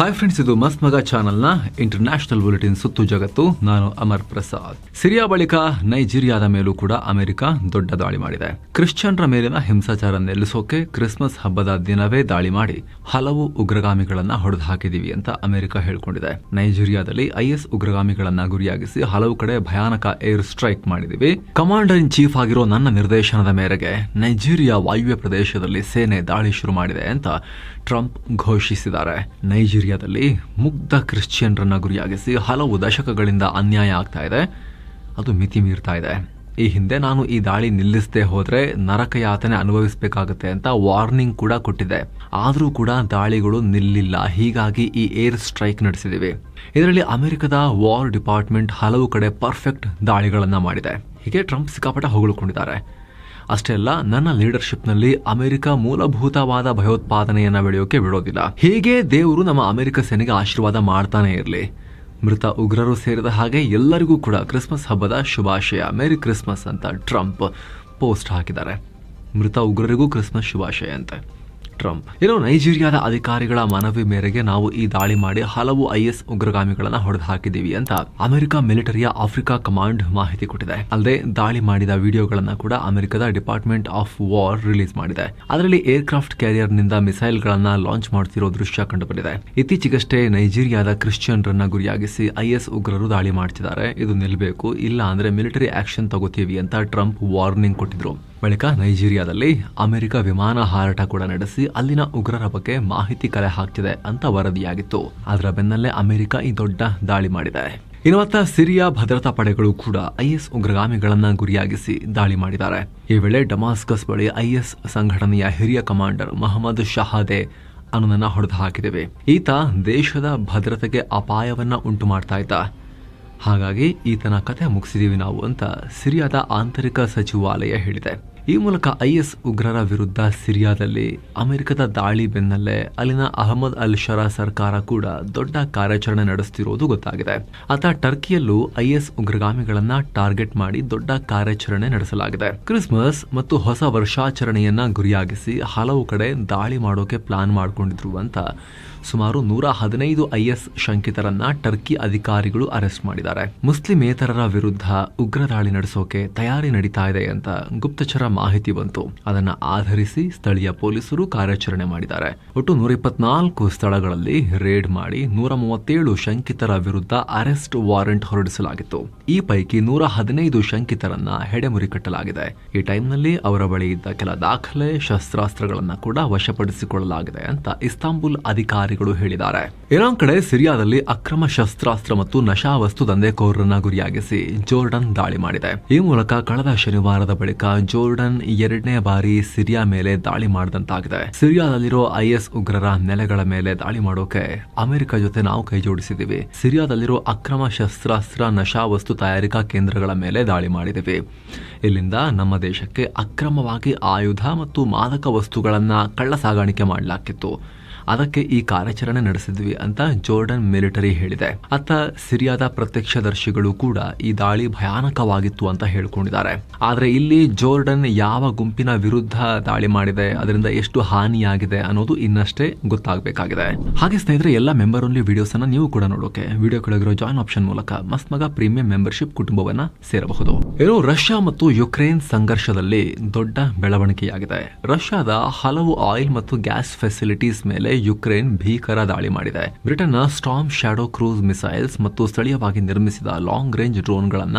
Hi friends, ಇದು ಮಸ್ತ್ ಮಗ ಚಾನಲ್ನ ಇಂಟರ್ನ್ಯಾಷನಲ್ ಬುಲೆಟಿನ್ ಸುತ್ತು ಜಗತ್ತು. ನಾನು ಅಮರ್ ಪ್ರಸಾದ್. ಸಿರಿಯಾ ಬಳಿಕ ನೈಜೀರಿಯಾದ ಮೇಲೂ ಕೂಡ ಅಮೆರಿಕ ದೊಡ್ಡ ದಾಳಿ ಮಾಡಿದೆ. ಕ್ರಿಶ್ಚಿಯನ್ರ ಮೇಲಿನ ಹಿಂಸಾಚಾರ ನಿಲ್ಲಿಸೋಕೆ ಕ್ರಿಸ್ಮಸ್ ಹಬ್ಬದ ದಿನವೇ ದಾಳಿ ಮಾಡಿ ಹಲವು ಉಗ್ರಗಾಮಿಗಳನ್ನ ಹೊಡೆದು ಹಾಕಿದೀವಿ ಅಂತ ಅಮೆರಿಕ ಹೇಳ್ಕೊಂಡಿದೆ. ನೈಜೀರಿಯಾದಲ್ಲಿ ಐಎಸ್ ಉಗ್ರಗಾಮಿಗಳನ್ನ ಗುರಿಯಾಗಿಸಿ ಹಲವು ಕಡೆ ಭಯಾನಕ ಏರ್ ಸ್ಟ್ರೈಕ್ ಮಾಡಿದೀವಿ. ಕಮಾಂಡರ್ ಇನ್ ಚೀಫ್ ಆಗಿರೋ ನನ್ನ ನಿರ್ದೇಶನದ ಮೇರೆಗೆ ನೈಜೀರಿಯಾ ವಾಯುವ್ಯ ಪ್ರದೇಶದಲ್ಲಿ ಸೇನೆ ದಾಳಿ ಶುರು ಮಾಡಿದೆ ಅಂತ ಟ್ರಂಪ್ ಘೋಷಿಸಿದ್ದಾರೆ. ನೈಜೀರಿಯಾದಲ್ಲಿ ಮುಗ್ಧ ಕ್ರಿಶ್ಚಿಯನ್ರನ್ನ ಗುರಿಯಾಗಿಸಿ ಹಲವು ದಶಕಗಳಿಂದ ಅನ್ಯಾಯ ಆಗ್ತಾ ಇದೆ. ಅದು ಮಿತಿ ಮೀರ್ತಾ ಇದೆ. ಈ ಹಿಂದೆ ನಾನು ಈ ದಾಳಿ ನಿಲ್ಲಿಸದೆ ಹೋದ್ರೆ ನರಕಯಾತನೆ ಅನುಭವಿಸಬೇಕಾಗುತ್ತೆ ಅಂತ ವಾರ್ನಿಂಗ್ ಕೂಡ ಕೊಟ್ಟಿದೆ. ಆದರೂ ಕೂಡ ದಾಳಿಗಳು ನಿಲ್ಲಿಲ್ಲ. ಹೀಗಾಗಿ ಈ ಏರ್ ಸ್ಟ್ರೈಕ್ ನಡೆಸಿದೀವಿ. ಇದರಲ್ಲಿ ಅಮೆರಿಕದ ವಾರ್ ಡಿಪಾರ್ಟ್ಮೆಂಟ್ ಹಲವು ಕಡೆ ಪರ್ಫೆಕ್ಟ್ ದಾಳಿಗಳನ್ನ ಮಾಡಿದೆ. ಹೀಗೆ ಟ್ರಂಪ್ ಸಿಕ್ಕಾಪಟ್ಟ ಹೊಗಳಿಕೊಂಡಿದ್ದಾರೆ. ಅಷ್ಟೇ ಅಲ್ಲ, ನನ್ನ ಲೀಡರ್ಶಿಪ್ನಲ್ಲಿ ಅಮೆರಿಕ ಮೂಲಭೂತವಾದ ಭಯೋತ್ಪಾದನೆಯನ್ನ ಬೆಳೆಯೋಕೆ ಬಿಡೋದಿಲ್ಲ. ಹೀಗೆ ದೇವರು ನಮ್ಮ ಅಮೆರಿಕ ಸೇನೆಗೆ ಆಶೀರ್ವಾದ ಮಾಡ್ತಾನೆ ಇರಲಿ. ಮೃತ ಉಗ್ರರು ಸೇರಿದ ಹಾಗೆ ಎಲ್ಲರಿಗೂ ಕೂಡ ಕ್ರಿಸ್ಮಸ್ ಹಬ್ಬದ ಶುಭಾಶಯ, ಮೇರಿ ಕ್ರಿಸ್ಮಸ್ ಅಂತ ಟ್ರಂಪ್ ಪೋಸ್ಟ್ ಹಾಕಿದ್ದಾರೆ. ಮೃತ ಉಗ್ರರಿಗೂ ಕ್ರಿಸ್ಮಸ್ ಶುಭಾಶಯ ಅಂತೆ ಟ್ರಂಪ್. ನೈಜೀರಿಯಾದ ಅಧಿಕಾರಿಗಳ ಮನವಿ ಮೇರೆಗೆ ನಾವು ಈ ದಾಳಿ ಮಾಡಿ ಹಲವು ಐಎಸ್ ಉಗ್ರಗಾಮಿಗಳನ್ನ ಹೊಡೆದು ಹಾಕಿದೀವಿ ಅಂತ ಅಮೆರಿಕ ಮಿಲಿಟರಿಯ ಆಫ್ರಿಕಾ ಕಮಾಂಡ್ ಮಾಹಿತಿ ಕೊಟ್ಟಿದೆ. ಅಲ್ಲದೆ ದಾಳಿ ಮಾಡಿದ ವಿಡಿಯೋಗಳನ್ನ ಕೂಡ ಅಮೆರಿಕದ ಡಿಪಾರ್ಟ್ಮೆಂಟ್ ಆಫ್ ವಾರ್ ರಿಲೀಸ್ ಮಾಡಿದೆ. ಅದರಲ್ಲಿ ಏರ್ ಕ್ರಾಫ್ಟ್ ಕ್ಯಾರಿಯರ್ ನಿಂದ ಮಿಸೈಲ್ ಗಳನ್ನ ಲಾಂಚ್ ಮಾಡ್ತಿರೋ ದೃಶ್ಯ ಕಂಡುಬಂದಿದೆ. ಇತ್ತೀಚೆಗಷ್ಟೇ ನೈಜೀರಿಯಾದ ಕ್ರಿಶ್ಚಿಯನ್ರನ್ನ ಗುರಿಯಾಗಿಸಿ ಐಎಸ್ ಉಗ್ರರು ದಾಳಿ ಮಾಡ್ತಿದ್ದಾರೆ. ಇದು ನಿಲ್ಲಬೇಕು, ಇಲ್ಲ ಅಂದ್ರೆ ಮಿಲಿಟರಿ ಆಕ್ಷನ್ ತಗೋತೀವಿ ಅಂತ ಟ್ರಂಪ್ ವಾರ್ನಿಂಗ್ ಕೊಟ್ಟಿದ್ರು. ಬಳಿಕ ನೈಜೀರಿಯಾದಲ್ಲಿ ಅಮೆರಿಕ ವಿಮಾನ ಹಾರಾಟ ಕೂಡ ನಡೆಸಿ ಅಲ್ಲಿನ ಉಗ್ರರ ಬಗ್ಗೆ ಮಾಹಿತಿ ಕಲೆ ಹಾಕ್ತಿದೆ ಅಂತ ವರದಿಯಾಗಿತ್ತು. ಅದರ ಬೆನ್ನಲ್ಲೇ ಅಮೆರಿಕ ಈ ದೊಡ್ಡ ದಾಳಿ ಮಾಡಿದೆ. ಇನ್ನೊತ್ತ ಸಿರಿಯಾ ಭದ್ರತಾ ಪಡೆಗಳು ಕೂಡ ಐಎಸ್ ಉಗ್ರಗಾಮಿಗಳನ್ನ ಗುರಿಯಾಗಿಸಿ ದಾಳಿ ಮಾಡಿದ್ದಾರೆ. ಈ ವೇಳೆ ಡಮಾಸ್ಕಸ್ ಬಳಿ ಐಎಸ್ ಸಂಘಟನೆಯ ಹಿರಿಯ ಕಮಾಂಡರ್ ಮೊಹಮ್ಮದ್ ಶಹಾದೆ ಅನ್ನೋದನ್ನ ಹೊಡೆದು ಹಾಕಿದ್ದೇವೆ. ಈತ ದೇಶದ ಭದ್ರತೆಗೆ ಅಪಾಯವನ್ನ ಉಂಟು ಮಾಡ್ತಾ ಇದ್ದ. ಹಾಗಾಗಿ ಈತನ ಕಥೆ ಮುಗಿಸಿದೀವಿ ನಾವು ಅಂತ ಸಿರಿಯಾದ ಆಂತರಿಕ ಸಚಿವಾಲಯ ಹೇಳಿದೆ. ಈ ಮೂಲಕ ಐಎಸ್ ಉಗ್ರರ ವಿರುದ್ಧ ಸಿರಿಯಾದಲ್ಲಿ ಅಮೆರಿಕದ ದಾಳಿ ಬೆನ್ನಲ್ಲೇ ಅಲ್ಲಿನ ಅಹಮದ್ ಅಲ್ ಶರಾ ಸರ್ಕಾರ ಕೂಡ ದೊಡ್ಡ ಕಾರ್ಯಾಚರಣೆ ನಡೆಸುತ್ತಿರುವುದು ಗೊತ್ತಾಗಿದೆ. ಆತ ಟರ್ಕಿಯಲ್ಲೂ ಐಎಸ್ ಉಗ್ರಗಾಮಿಗಳನ್ನ ಟಾರ್ಗೆಟ್ ಮಾಡಿ ದೊಡ್ಡ ಕಾರ್ಯಾಚರಣೆ ನಡೆಸಲಾಗಿದೆ. ಕ್ರಿಸ್ಮಸ್ ಮತ್ತು ಹೊಸ ವರ್ಷಾಚರಣೆಯನ್ನ ಗುರಿಯಾಗಿಸಿ ಹಲವು ಕಡೆ ದಾಳಿ ಮಾಡೋಕೆ ಪ್ಲಾನ್ ಮಾಡಿಕೊಂಡಿದ್ರು ಅಂತ ಸುಮಾರು 115 ಐಎಸ್ ಶಂಕಿತರನ್ನ ಟರ್ಕಿ ಅಧಿಕಾರಿಗಳು ಅರೆಸ್ಟ್ ಮಾಡಿದ್ದಾರೆ. ಮುಸ್ಲಿಮೇತರರ ವಿರುದ್ಧ ಉಗ್ರ ದಾಳಿ ನಡೆಸೋಕೆ ತಯಾರಿ ನಡೀತಾ ಇದೆ ಅಂತ ಗುಪ್ತಚರ ಮಾಹಿತಿ ಬಂತು. ಅದನ್ನ ಆಧರಿಸಿ ಸ್ಥಳೀಯ ಪೊಲೀಸರು ಕಾರ್ಯಾಚರಣೆ ಮಾಡಿದ್ದಾರೆ. ಒಟ್ಟು 124 ಸ್ಥಳಗಳಲ್ಲಿ ರೇಡ್ ಮಾಡಿ 137 ಶಂಕಿತರ ವಿರುದ್ಧ ಅರೆಸ್ಟ್ ವಾರೆಂಟ್ ಹೊರಡಿಸಲಾಗಿತ್ತು. ಈ ಪೈಕಿ 115 ಶಂಕಿತರನ್ನ ಹೆಡೆಮುರಿ ಕಟ್ಟಲಾಗಿದೆ. ಈ ಟೈಮ್ನಲ್ಲಿ ಅವರ ಬಳಿ ಇದ್ದ ಕೆಲ ದಾಖಲೆ, ಶಸ್ತ್ರಾಸ್ತ್ರಗಳನ್ನ ಕೂಡ ವಶಪಡಿಸಿಕೊಳ್ಳಲಾಗಿದೆ ಅಂತ ಇಸ್ತಾಂಬುಲ್ ಅಧಿಕಾರಿಗಳು ಹೇಳಿದ್ದಾರೆ. ಇರಾನ್ ಕಡೆ ಸಿರಿಯಾದಲ್ಲಿ ಅಕ್ರಮ ಶಸ್ತ್ರಾಸ್ತ್ರ ಮತ್ತು ನಶಾವಸ್ತು ದಂಧೆಕೋರರನ್ನ ಗುರಿಯಾಗಿಸಿ ಜೋರ್ಡನ್ ದಾಳಿ ಮಾಡಿದೆ. ಈ ಮೂಲಕ ಕಳೆದ ಶನಿವಾರದ ಬಳಿಕ ಜೋರ್ಡನ್ 2ನೇ ಬಾರಿ ಸಿರಿಯಾ ಮೇಲೆ ದಾಳಿ ಮಾಡಿದಂತಾಗಿದೆ. ಸಿರಿಯಾದಲ್ಲಿರೋ ಐಎಸ್ ಉಗ್ರರ ನೆಲೆಗಳ ಮೇಲೆ ದಾಳಿ ಮಾಡೋಕೆ ಅಮೆರಿಕ ಜೊತೆ ನಾವು ಕೈ ಜೋಡಿಸಿದೀವಿ. ಸಿರಿಯಾದಲ್ಲಿರೋ ಅಕ್ರಮ ಶಸ್ತ್ರಾಸ್ತ್ರ, ನಶಾವಸ್ತು ತಯಾರಿಕಾ ಕೇಂದ್ರಗಳ ಮೇಲೆ ದಾಳಿ ಮಾಡಿದೀವಿ. ಇಲ್ಲಿಂದ ನಮ್ಮ ದೇಶಕ್ಕೆ ಅಕ್ರಮವಾಗಿ ಆಯುಧ ಮತ್ತು ಮಾದಕ ವಸ್ತುಗಳನ್ನ ಕಳ್ಳ ಸಾಗಾಣಿಕೆ ಮಾಡಲಾಗಿತ್ತು. ಅದಕ್ಕೆ ಈ ಕಾರ್ಯಾಚರಣೆ ನಡೆಸಿದ್ವಿ ಅಂತ ಜೋರ್ಡನ್ ಮಿಲಿಟರಿ ಹೇಳಿದೆ. ಅತ್ತ ಸಿರಿಯಾದ ಪ್ರತ್ಯಕ್ಷದರ್ಶಿಗಳು ಕೂಡ ಈ ದಾಳಿ ಭಯಾನಕವಾಗಿತ್ತು ಅಂತ ಹೇಳ್ಕೊಂಡಿದ್ದಾರೆ. ಆದ್ರೆ ಇಲ್ಲಿ ಜೋರ್ಡನ್ ಯಾವ ಗುಂಪಿನ ವಿರುದ್ಧ ದಾಳಿ ಮಾಡಿದೆ, ಅದರಿಂದ ಎಷ್ಟು ಹಾನಿಯಾಗಿದೆ ಅನ್ನೋದು ಇನ್ನಷ್ಟೇ ಗೊತ್ತಾಗಬೇಕಾಗಿದೆ. ಹಾಗೆ ಸ್ನೇಹಿತರೆ, ಎಲ್ಲ ಮೆಂಬರ್ ಓನ್ಲಿ ವಿಡಿಯೋಸ್ ಅನ್ನ ನೀವು ಕೂಡ ನೋಡೋಕೆ ವಿಡಿಯೋ ಕೆಳಗಿರೋ ಜಾಯಿನ್ ಆಪ್ಷನ್ ಮೂಲಕ ಮಸ್ತ್ ಮಗ ಪ್ರೀಮಿಯಂ ಮೆಂಬರ್ಶಿಪ್ ಕುಟುಂಬವನ್ನ ಸೇರಬಹುದು. ರಷ್ಯಾ ಮತ್ತು ಯುಕ್ರೇನ್ ಸಂಘರ್ಷದಲ್ಲಿ ದೊಡ್ಡ ಬೆಳವಣಿಗೆಯಾಗಿದೆ. ರಷ್ಯಾದ ಹಲವು ಆಯಿಲ್ ಮತ್ತು ಗ್ಯಾಸ್ ಫೆಸಿಲಿಟೀಸ್ ಮೇಲೆ ಯುಕ್ರೇನ್ ಭೀಕರ ದಾಳಿ ಮಾಡಿದೆ. ಬ್ರಿಟನ್ನ ಸ್ಟಾರ್ಮ್ ಶಾಡೋ ಕ್ರೂಸ್ ಮಿಸೈಲ್ಸ್ ಮತ್ತು ಸ್ಥಳೀಯವಾಗಿ ನಿರ್ಮಿಸಿದ ಲಾಂಗ್ ರೇಂಜ್ ಡ್ರೋನ್ಗಳನ್ನ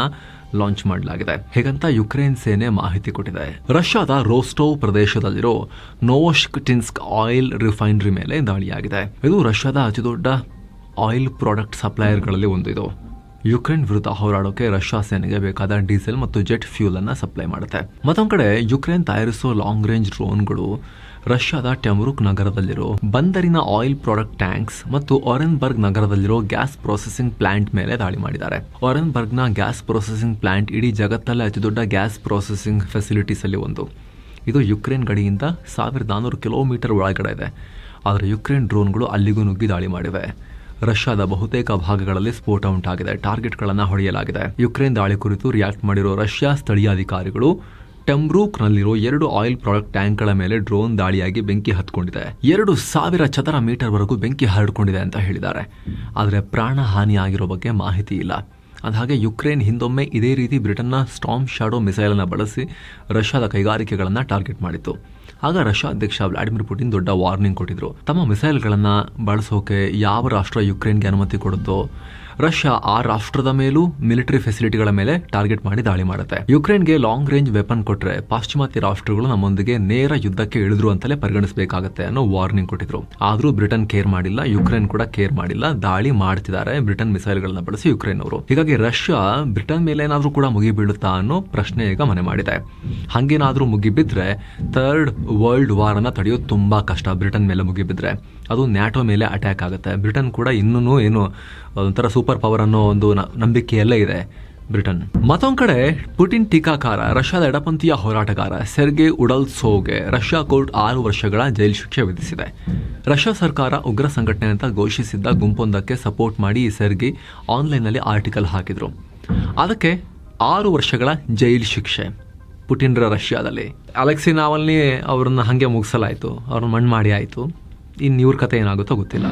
ಲಾಂಚ್ ಮಾಡಲಾಗಿದೆ. ಹೇಗಂತ ಯುಕ್ರೇನ್ ಸೇನೆ ಮಾಹಿತಿ ಕೊಟ್ಟಿದೆ. ರಷ್ಯಾದ ರೋಸ್ಟೋವ್ ಪ್ರದೇಶದಲ್ಲಿರೋ ನೋವೋಶ್ಕಟಿನ್ಸ್ಕ್ ಆಯಿಲ್ ರಿಫೈನರಿ ಮೇಲೆ ದಾಳಿಯಾಗಿದೆ. ಇದು ರಷ್ಯಾದ ಅತಿದೊಡ್ಡ ಆಯಿಲ್ ಪ್ರಾಡಕ್ಟ್ ಸಪ್ಲೈಯರ್ಗಳಲ್ಲಿ ಒಂದು. ಇದು ಯುಕ್ರೇನ್ ವಿರುದ್ಧ ಹೋರಾಡೋಕೆ ರಷ್ಯಾ ಸೇನೆಗೆ ಬೇಕಾದ ಡೀಸೆಲ್ ಮತ್ತು ಜೆಟ್ ಫ್ಯೂಲ್ ಅನ್ನ ಸಪ್ಲೈ ಮಾಡುತ್ತೆ. ಮತ್ತೊಂದು ಕಡೆ ಯುಕ್ರೇನ್ ತಯಾರಿಸೋ ಲಾಂಗ್ ರೇಂಜ್ ಡ್ರೋನ್ಗಳು ರಷ್ಯಾದ ಟೆಮುರುಕ್ ನಗರದಲ್ಲಿರೋ ಬಂದರಿನ ಆಯಿಲ್ ಪ್ರಾಡಕ್ಟ್ ಟ್ಯಾಂಕ್ಸ್ ಮತ್ತು ಆರೆನ್ಬರ್ಗ್ ನಗರದಲ್ಲಿರೋ ಗ್ಯಾಸ್ ಪ್ರೊಸೆಸಿಂಗ್ ಪ್ಲಾಂಟ್ ಮೇಲೆ ದಾಳಿ ಮಾಡಿದ್ದಾರೆ. ಆರೆನ್ಬರ್ಗ್ನ ಗ್ಯಾಸ್ ಪ್ರೊಸೆಸಿಂಗ್ ಪ್ಲಾಂಟ್ ಇಡೀ ಜಗತ್ತಲ್ಲೇ ಅತಿದೊಡ್ಡ ಗ್ಯಾಸ್ ಪ್ರೊಸೆಸಿಂಗ್ ಫೆಸಿಲಿಟೀಸ್ ಅಲ್ಲಿ ಒಂದು. ಇದು ಯುಕ್ರೇನ್ ಗಡಿಯಿಂದ 1400 ಕಿಲೋಮೀಟರ್ ಒಳಗಡೆ ಇದೆ. ಆದರೆ ಯುಕ್ರೇನ್ ಡ್ರೋನ್ಗಳು ಅಲ್ಲಿಗೂ ನುಗ್ಗಿ ದಾಳಿ ಮಾಡಿವೆ. ರಷ್ಯಾದ ಬಹುತೇಕ ಭಾಗಗಳಲ್ಲಿ ಸ್ಫೋಟ ಉಂಟಾಗಿದೆ. ಟಾರ್ಗೆಟ್ಗಳನ್ನು ಹೊಡೆಯಲಾಗಿದೆ. ಯುಕ್ರೇನ್ ದಾಳಿ ಕುರಿತು ರಿಯಾಕ್ಟ್ ಮಾಡಿರೋ ರಷ್ಯಾ ಸ್ಥಳೀಯ ಅಧಿಕಾರಿಗಳು ಟೆಮ್ರೂಕ್ನಲ್ಲಿರೋ 2 ಆಯಿಲ್ ಪ್ರಾಡಕ್ಟ್ ಟ್ಯಾಂಕ್ಗಳ ಮೇಲೆ ಡ್ರೋನ್ ದಾಳಿಯಾಗಿ ಬೆಂಕಿ ಹತ್ಕೊಂಡಿದೆ. 2,000 ಚದರ ಮೀಟರ್ ವರೆಗೂ ಬೆಂಕಿ ಹರಡಿಕೊಂಡಿದೆ ಅಂತ ಹೇಳಿದ್ದಾರೆ. ಆದರೆ ಪ್ರಾಣ ಹಾನಿ ಆಗಿರೋ ಬಗ್ಗೆ ಮಾಹಿತಿ ಇಲ್ಲ. ಅದಾಗೆ ಯುಕ್ರೇನ್ ಹಿಂದೊಮ್ಮೆ ಇದೇ ರೀತಿ ಬ್ರಿಟನ್ನ ಸ್ಟಾರ್ಮ್ ಶಾಡೋ ಮಿಸೈಲ್ ಅನ್ನು ಬಳಸಿ ರಷ್ಯಾದ ಕೈಗಾರಿಕೆಗಳನ್ನು ಟಾರ್ಗೆಟ್ ಮಾಡಿತ್ತು. ಆಗ ರಷ್ಯಾ ಅಧ್ಯಕ್ಷ ವ್ಲಾಡಿಮಿರ್ ಪುಟಿನ್ ದೊಡ್ಡ ವಾರ್ನಿಂಗ್ ಕೊಟ್ಟಿದ್ರು. ತಮ್ಮ ಮಿಸೈಲ್ಗಳನ್ನು ಬಳಸೋಕೆ ಯಾವ ರಾಷ್ಟ್ರ ಯುಕ್ರೇನ್ಗೆ ಅನುಮತಿ ಕೊಡುತ್ತೋ ರಷ್ಯಾ ಆ ರಾಷ್ಟ್ರದ ಮೇಲೂ ಮಿಲಿಟರಿ ಫೆಸಿಲಿಟಿಗಳ ಮೇಲೆ ಟಾರ್ಗೆಟ್ ಮಾಡಿ ದಾಳಿ ಮಾಡುತ್ತೆ. ಯುಕ್ರೇನ್ಗೆ ಲಾಂಗ್ ರೇಂಜ್ ವೆಪನ್ ಕೊಟ್ರೆ ಪಾಶ್ಚಿಮಾತ್ಯ ರಾಷ್ಟ್ರಗಳು ನಮ್ಮೊಂದಿಗೆ ನೇರ ಯುದ್ಧಕ್ಕೆ ಇಳಿದ್ರು ಅಂತಲೇ ಪರಿಗಣಿಸಬೇಕಾಗತ್ತೆ ಅನ್ನೋ ವಾರ್ನಿಂಗ್ ಕೊಟ್ಟಿದ್ರು. ಆದ್ರೂ ಬ್ರಿಟನ್ ಕೇರ್ ಮಾಡಿಲ್ಲ, ಯುಕ್ರೇನ್ ಕೂಡ ಕೇರ್ ಮಾಡಿಲ್ಲ. ದಾಳಿ ಮಾಡ್ತಿದ್ದಾರೆ ಬ್ರಿಟನ್ ಮಿಸೈಲ್ಗಳನ್ನ ಬಳಸಿ ಯುಕ್ರೇನ್ ಅವರು. ಹೀಗಾಗಿ ರಷ್ಯಾ ಬ್ರಿಟನ್ ಮೇಲೆ ಏನಾದ್ರೂ ಕೂಡ ಮುಗಿಬೀಳುತ್ತಾ ಅನ್ನೋ ಪ್ರಶ್ನೆ ಈಗ ಮನೆ ಮಾಡಿದೆ. ಹಂಗೇನಾದ್ರೂ ಮುಗಿಬಿದ್ರೆ ಥರ್ಡ್ ವರ್ಲ್ಡ್ ವಾರ್ ಅನ್ನ ತಡೆಯೋದು ತುಂಬಾ ಕಷ್ಟ. ಬ್ರಿಟನ್ ಮೇಲೆ ಮುಗಿಬಿದ್ರೆ ಅದು ನ್ಯಾಟೋ ಮೇಲೆ ಅಟ್ಯಾಕ್ ಆಗುತ್ತೆ. ಬ್ರಿಟನ್ ಕೂಡ ಇನ್ನೂ ಏನು ಒಂಥರ ಸೂಪರ್ ಪವರ್ ಅನ್ನೋ ಒಂದು ನಂಬಿಕೆಯಲ್ಲೇ ಇದೆ ಬ್ರಿಟನ್. ಮತ್ತೊಂದು ಕಡೆ ಪುಟಿನ್ ಟೀಕಾಕಾರ ರಷ್ಯಾದ ಎಡಪಂಥೀಯ ಹೋರಾಟಗಾರ ಸೆರ್ಗೆ ಉಡಲ್ಸೋವ್ಗೆ ರಷ್ಯಾ ಕೋರ್ಟ್ 6 ವರ್ಷಗಳ ಜೈಲು ಶಿಕ್ಷೆ ವಿಧಿಸಿದೆ. ರಷ್ಯಾ ಸರ್ಕಾರ ಉಗ್ರ ಸಂಘಟನೆ ಅಂತ ಘೋಷಿಸಿದ್ದ ಗುಂಪೊಂದಕ್ಕೆ ಸಪೋರ್ಟ್ ಮಾಡಿ ಸೆರ್ಗೆ ಆನ್ಲೈನ್ನಲ್ಲಿ ಆರ್ಟಿಕಲ್ ಹಾಕಿದ್ರು. ಅದಕ್ಕೆ 6 ವರ್ಷಗಳ ಜೈಲು ಶಿಕ್ಷೆ ಪುಟಿನ್ರ ರಷ್ಯಾದಲ್ಲಿ. ಅಲೆಕ್ಸಿ ನಾವಲ್ನಿ ಅವ್ರನ್ನ ಹಾಗೆ ಮುಗಿಸಲಾಯಿತು, ಅವ್ರನ್ನ ಮಣ್ಣು ಮಾಡಿ ಆಯಿತು. ಇನ್ನು ಇವ್ರ ಕಥೆ ಏನಾಗುತ್ತೋ ಗೊತ್ತಿಲ್ಲ.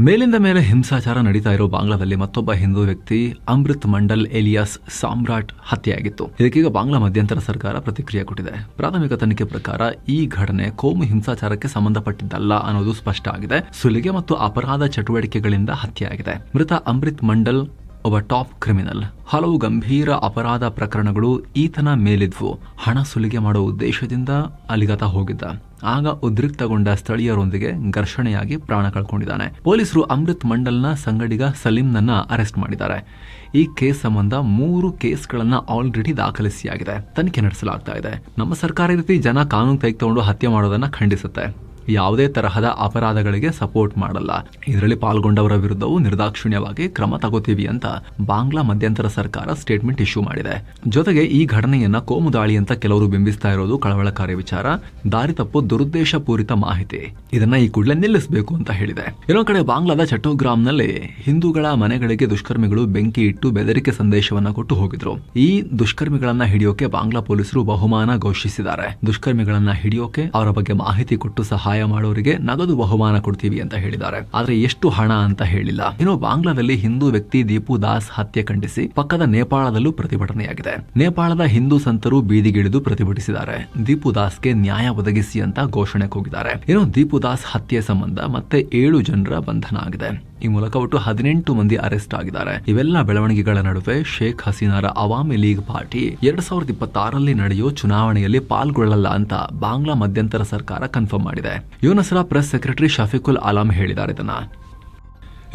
ಮೇಲಿಂದ ಮೇಲೆ ಹಿಂಸಾಚಾರ ನಡೀತಾ ಇರೋ ಬಾಂಗ್ಲಾದಲ್ಲಿ ಮತ್ತೊಬ್ಬ ಹಿಂದೂ ವ್ಯಕ್ತಿ ಅಮೃತ್ ಮಂಡಲ್ ಎಲಿಯಾಸ್ ಸಾಮ್ರಾಟ್ ಹತ್ಯೆಯಾಗಿತ್ತು. ಇದಕ್ಕೀಗ ಬಾಂಗ್ಲಾ ಮಧ್ಯಂತರ ಸರ್ಕಾರ ಪ್ರತಿಕ್ರಿಯೆ ಕೊಟ್ಟಿದೆ. ಪ್ರಾಥಮಿಕ ತನಿಖೆ ಪ್ರಕಾರ ಈ ಘಟನೆ ಕೋಮು ಹಿಂಸಾಚಾರಕ್ಕೆ ಸಂಬಂಧಪಟ್ಟಿದ್ದಲ್ಲ ಅನ್ನೋದು ಸ್ಪಷ್ಟ ಆಗಿದೆ. ಸುಲಿಗೆ ಮತ್ತು ಅಪರಾಧ ಚಟುವಟಿಕೆಗಳಿಂದ ಹತ್ಯೆಯಾಗಿದೆ. ಮೃತ ಅಮೃತ್ ಮಂಡಲ್ ಒಬ್ಬ ಟಾಪ್ ಕ್ರಿಮಿನಲ್. ಹಲವು ಗಂಭೀರ ಅಪರಾಧ ಪ್ರಕರಣಗಳು ಈತನ ಮೇಲಿದ್ವು. ಹಣ ಸುಲಿಗೆ ಮಾಡೋ ಉದ್ದೇಶದಿಂದ ಅಲ್ಲಿಗಾತ ಹೋಗಿದ್ದ. ಆಗ ಉದ್ರಿಕ್ತಗೊಂಡ ಸ್ಥಳೀಯರೊಂದಿಗೆ ಘರ್ಷಣೆಯಾಗಿ ಪ್ರಾಣ ಕಳ್ಕೊಂಡಿದ್ದಾನೆ. ಪೊಲೀಸರು ಅಮೃತ್ ಮಂಡಲ್ನ ಸಂಗಡಿಗ ಸಲೀಂನನ್ನ ಅರೆಸ್ಟ್ ಮಾಡಿದ್ದಾರೆ. ಈ ಕೇಸ್ ಸಂಬಂಧ 3 ಕೇಸ್ಗಳನ್ನ ಆಲ್ರೆಡಿ ದಾಖಲಿಸಿಯಾಗಿದೆ. ತನಿಖೆ ನಡೆಸಲಾಗ್ತಾ ಇದೆ. ನಮ್ಮ ಸರ್ಕಾರ ಈ ರೀತಿ ಜನ ಕಾನೂನು ತೆಗೆದುಕೊಂಡು ಹತ್ಯೆ ಮಾಡೋದನ್ನ ಖಂಡಿಸುತ್ತೆ. ಯಾವುದೇ ತರಹದ ಅಪರಾಧಗಳಿಗೆ ಸಪೋರ್ಟ್ ಮಾಡಲ್ಲ. ಇದರಲ್ಲಿ ಪಾಲ್ಗೊಂಡವರ ವಿರುದ್ಧವೂ ನಿರ್ದಾಕ್ಷಿಣ್ಯವಾಗಿ ಕ್ರಮ ತಗೋತೀವಿ ಅಂತ ಬಾಂಗ್ಲಾ ಮಧ್ಯಂತರ ಸರ್ಕಾರ ಸ್ಟೇಟ್ಮೆಂಟ್ ಇಶ್ಯೂ ಮಾಡಿದೆ. ಜೊತೆಗೆ ಈ ಘಟನೆಯನ್ನ ಕೋಮು ದಾಳಿ ಅಂತ ಕೆಲವರು ಬಿಂಬಿಸ್ತಾ ಇರೋದು ಕಳವಳಕಾರಿ ವಿಚಾರ, ದಾರಿ ತಪ್ಪು ದುರುದ್ದೇಶ ಪೂರಿತ ಮಾಹಿತಿ. ಇದನ್ನ ಈ ಕೂಡಲೇ ನಿಲ್ಲಿಸಬೇಕು ಅಂತ ಹೇಳಿದೆ. ಇನ್ನೊಂದು ಕಡೆ ಬಾಂಗ್ಲಾದ ಚಟ್ಟೋಗ್ರಾಮ್ನಲ್ಲಿ ಹಿಂದೂಗಳ ಮನೆಗಳಿಗೆ ದುಷ್ಕರ್ಮಿಗಳು ಬೆಂಕಿ ಇಟ್ಟು ಬೆದರಿಕೆ ಸಂದೇಶವನ್ನ ಕೊಟ್ಟು ಹೋಗಿದ್ರು. ಈ ದುಷ್ಕರ್ಮಿಗಳನ್ನ ಹಿಡಿಯೋಕೆ ಬಾಂಗ್ಲಾ ಪೊಲೀಸರು ಬಹುಮಾನ ಘೋಷಿಸಿದ್ದಾರೆ. ದುಷ್ಕರ್ಮಿಗಳನ್ನ ಹಿಡಿಯೋಕೆ ಅವರ ಬಗ್ಗೆ ಮಾಹಿತಿ ಕೊಟ್ಟು ಸಹಾಯ ಮಾಡೋರಿಗೆ ನಗದು ಬಹುಮಾನ ಕೊಡ್ತೀವಿ ಅಂತ ಹೇಳಿದ್ದಾರೆ. ಆದ್ರೆ ಎಷ್ಟು ಹಣ ಅಂತ ಹೇಳಿಲ್ಲ. ಇನ್ನು ಬಾಂಗ್ಲಾದಲ್ಲಿ ಹಿಂದೂ ವ್ಯಕ್ತಿ ದೀಪು ದಾಸ್ ಹತ್ಯೆ ಖಂಡಿಸಿ ಪಕ್ಕದ ನೇಪಾಳದಲ್ಲೂ ಪ್ರತಿಭಟನೆಯಾಗಿದೆ. ನೇಪಾಳದ ಹಿಂದೂ ಸಂತರು ಬೀದಿಗಿಳಿದು ಪ್ರತಿಭಟಿಸಿದ್ದಾರೆ. ದೀಪು ದಾಸ್ಗೆ ನ್ಯಾಯ ಒದಗಿಸಿ ಅಂತ ಘೋಷಣೆ ಕೂಗಿದ್ದಾರೆ. ಇನ್ನು ದೀಪು ದಾಸ್ ಹತ್ಯೆ ಸಂಬಂಧ ಮತ್ತೆ 7 ಜನರ ಬಂಧನ ಆಗಿದೆ. ಈ ಮೂಲಕ ಒಟ್ಟು 18 ಮಂದಿ ಅರೆಸ್ಟ್ ಆಗಿದ್ದಾರೆ. ಇವೆಲ್ಲ ಬೆಳವಣಿಗೆಗಳ ನಡುವೆ ಶೇಖ್ ಹಸೀನಾರ ಅವಾಮಿ ಲೀಗ್ ಪಾರ್ಟಿ 2026ರಲ್ಲಿ ನಡೆಯೋ ಚುನಾವಣೆಯಲ್ಲಿ ಪಾಲ್ಗೊಳ್ಳಲ್ಲ ಅಂತ ಬಾಂಗ್ಲಾ ಮಧ್ಯಂತರ ಸರ್ಕಾರ ಕನ್ಫರ್ಮ್ ಮಾಡಿದೆ. ಯುನಸ್ರಾ ಪ್ರೆಸ್ ಸೆಕ್ರೆಟರಿ ಶಫೀಕುಲ್ ಆಲಂ ಹೇಳಿದ್ದಾರೆ ಇದನ್ನ.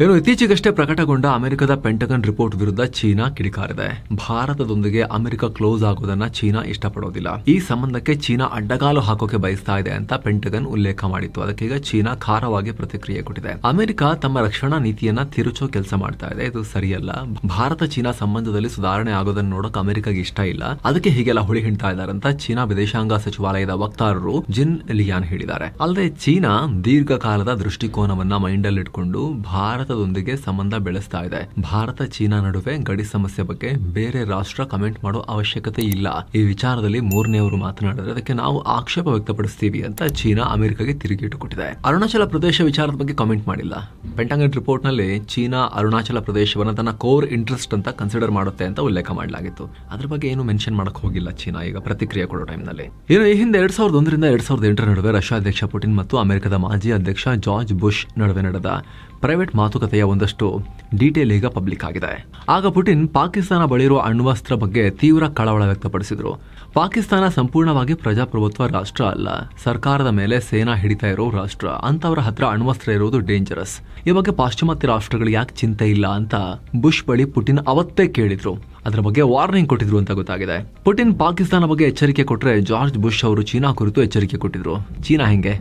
ಇನ್ನು ಇತ್ತೀಚೆಗಷ್ಟೇ ಪ್ರಕಟಗೊಂಡ ಅಮೆರಿಕದ ಪೆಂಟಗನ್ ರಿಪೋರ್ಟ್ ವಿರುದ್ಧ ಚೀನಾ ಕಿಡಿಕಾರಿದೆ. ಭಾರತದೊಂದಿಗೆ ಅಮೆರಿಕ ಕ್ಲೋಸ್ ಆಗೋದನ್ನ ಚೀನಾ ಇಷ್ಟಪಡೋದಿಲ್ಲ. ಈ ಸಂಬಂಧಕ್ಕೆ ಚೀನಾ ಅಡ್ಡಗಾಲು ಹಾಕೋಕೆ ಬಯಸ್ತಾ ಇದೆ ಅಂತ ಪೆಂಟಗನ್ ಉಲ್ಲೇಖ ಮಾಡಿತ್ತು. ಅದಕ್ಕೀಗ ಚೀನಾ ಖಾರವಾಗಿ ಪ್ರತಿಕ್ರಿಯೆ ಕೊಟ್ಟಿದೆ. ಅಮೆರಿಕ ತಮ್ಮ ರಕ್ಷಣಾ ನೀತಿಯನ್ನ ತಿರುಚೋ ಕೆಲಸ ಮಾಡ್ತಾ ಇದೆ. ಇದು ಸರಿಯಲ್ಲ. ಭಾರತ ಚೀನಾ ಸಂಬಂಧದಲ್ಲಿ ಸುಧಾರಣೆ ಆಗೋದನ್ನ ನೋಡಕ್ ಅಮೆರಿಕಾಗೆ ಇಷ್ಟ ಇಲ್ಲ. ಅದಕ್ಕೆ ಹೀಗೆಲ್ಲ ಹುಳಿ ಹಿಂಡ್ತಾ ಇದ್ದಾರೆ ಅಂತ ಚೀನಾ ವಿದೇಶಾಂಗ ಸಚಿವಾಲಯದ ವಕ್ತಾರರು ಜಿನ್ ಲಿಯಾನ್ ಹೇಳಿದ್ದಾರೆ. ಅಲ್ಲದೆ ಚೀನಾ ದೀರ್ಘಕಾಲದ ದೃಷ್ಟಿಕೋನವನ್ನ ಮೈಂಡಲ್ಲಿ ಇಟ್ಕೊಂಡು ಭಾರತದೊಂದಿಗೆ ಸಂಬಂಧ ಬೆಳೆಸ್ತಾ ಇದೆ. ಭಾರತ ಚೀನಾ ನಡುವೆ ಗಡಿ ಸಮಸ್ಯೆ ಬಗ್ಗೆ ಬೇರೆ ರಾಷ್ಟ್ರ ಕಮೆಂಟ್ ಮಾಡೋ ಅವಶ್ಯಕತೆ ಇಲ್ಲ. ಈ ವಿಚಾರದಲ್ಲಿ 3ನೇವರು ಮಾತನಾಡಿದ್ರೆ ಅದಕ್ಕೆ ನಾವು ಆಕ್ಷೇಪ ವ್ಯಕ್ತಪಡಿಸ್ತೀವಿ ಅಂತ ಚೀನಾ ಅಮೆರಿಕಾಗೆ ತಿರುಗೇಟು ಕೊಟ್ಟಿದೆ. ಅರುಣಾಚಲ ಪ್ರದೇಶ ವಿಚಾರದ ಬಗ್ಗೆ ಕಾಮೆಂಟ್ ಮಾಡಿಲ್ಲ. ಪೆಂಟಗನ್ ರಿಪೋರ್ಟ್ ನಲ್ಲಿ ಚೀನಾ ಅರುಣಾಚಲ ಪ್ರದೇಶವನ್ನ ತನ್ನ ಕೋರ್ ಇಂಟ್ರೆಸ್ಟ್ ಅಂತ ಕನ್ಸಿಡರ್ ಮಾಡುತ್ತೆ ಅಂತ ಉಲ್ಲೇಖ ಮಾಡಲಾಗಿತ್ತು. ಅದ್ರ ಬಗ್ಗೆ ಏನು ಮೆನ್ಷನ್ ಮಾಡಕ್ ಹೋಗಿಲ್ಲ ಚೀನಾ ಈಗ ಪ್ರತಿಕ್ರಿಯೆ ಕೊಡೋ ಟೈಮ್ ನಲ್ಲಿ. ಇನ್ನು ಈ ಹಿಂದೆ 2001ರಿಂದ 2008 ನಡುವೆ ರಷ್ಯಾ ಅಧ್ಯಕ್ಷ ಪುಟಿನ್ ಮತ್ತು ಅಮೆರಿಕದ ಮಾಜಿ ಅಧ್ಯಕ್ಷ ಜಾರ್ಜ್ ಬುಷ್ ನಡುವೆ ನಡೆದ ಪ್ರೈವೇಟ್ ಮಾತುಕತೆಯ ಒಂದಷ್ಟು ಡೀಟೇಲ್ ಈಗ ಪಬ್ಲಿಕ್ ಆಗಿದೆ. ಆಗ ಪುಟಿನ್ ಪಾಕಿಸ್ತಾನ ಬಳಿರುವ ಅಣ್ವಸ್ತ್ರ ಬಗ್ಗೆ ತೀವ್ರ ಕಳವಳ ವ್ಯಕ್ತಪಡಿಸಿದ್ರು. ಪಾಕಿಸ್ತಾನ ಸಂಪೂರ್ಣವಾಗಿ ಪ್ರಜಾಪ್ರಭುತ್ವ ರಾಷ್ಟ್ರ ಅಲ್ಲ, ಸರ್ಕಾರದ ಮೇಲೆ ಸೇನಾ ಹಿಡಿತಾ ಇರೋ ರಾಷ್ಟ್ರ. ಅಂತವರ ಹತ್ರ ಅಣ್ವಸ್ತ್ರ ಇರೋದು ಡೇಂಜರಸ್. ಈ ಬಗ್ಗೆ ಪಾಶ್ಚಿಮಾತ್ಯ ರಾಷ್ಟ್ರಗಳು ಯಾಕೆ ಚಿಂತೆ ಇಲ್ಲ ಅಂತ ಬುಷ್ ಬಳಿ ಪುಟಿನ್ ಅವತ್ತೇ ಕೇಳಿದ್ರು. ಅದರ ಬಗ್ಗೆ ವಾರ್ನಿಂಗ್ ಕೊಟ್ಟಿದ್ರು ಅಂತ ಗೊತ್ತಾಗಿದೆ. ಪುಟಿನ್ ಪಾಕಿಸ್ತಾನ ಬಗ್ಗೆ ಎಚ್ಚರಿಕೆ ಕೊಟ್ಟರೆ ಜಾರ್ಜ್ ಬುಷ್ ಅವರು ಚೀನಾ ಕುರಿತು ಎಚ್ಚರಿಕೆ ಕೊಟ್ಟಿದ್ರು. ಚೀನಾ ಹೆಂಗೆ?